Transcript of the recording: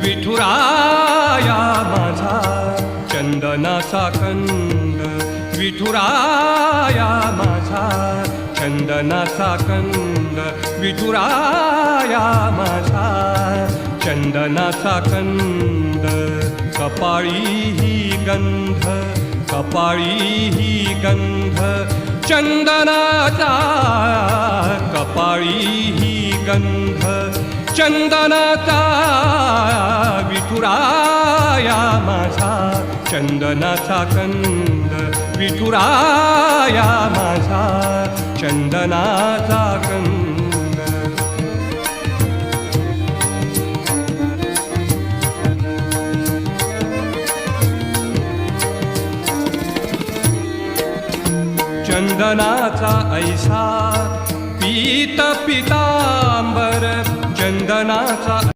विठुराया माझा चंदनाचा कंद, विठुराया माझा चंदनाचा कंद, विठुराया माझा चंदनाचा कंद. कपाळी ही गंध, कपाळी ही गंध चंदनाचा, कपाळी ही गंध चंदनाचा. विठुराया माझा चंदनाचा कंद, विठुराया माझा चंदनाचा कंद. चंदनाचा ऐसा पीत पितांबर, चंदनाचा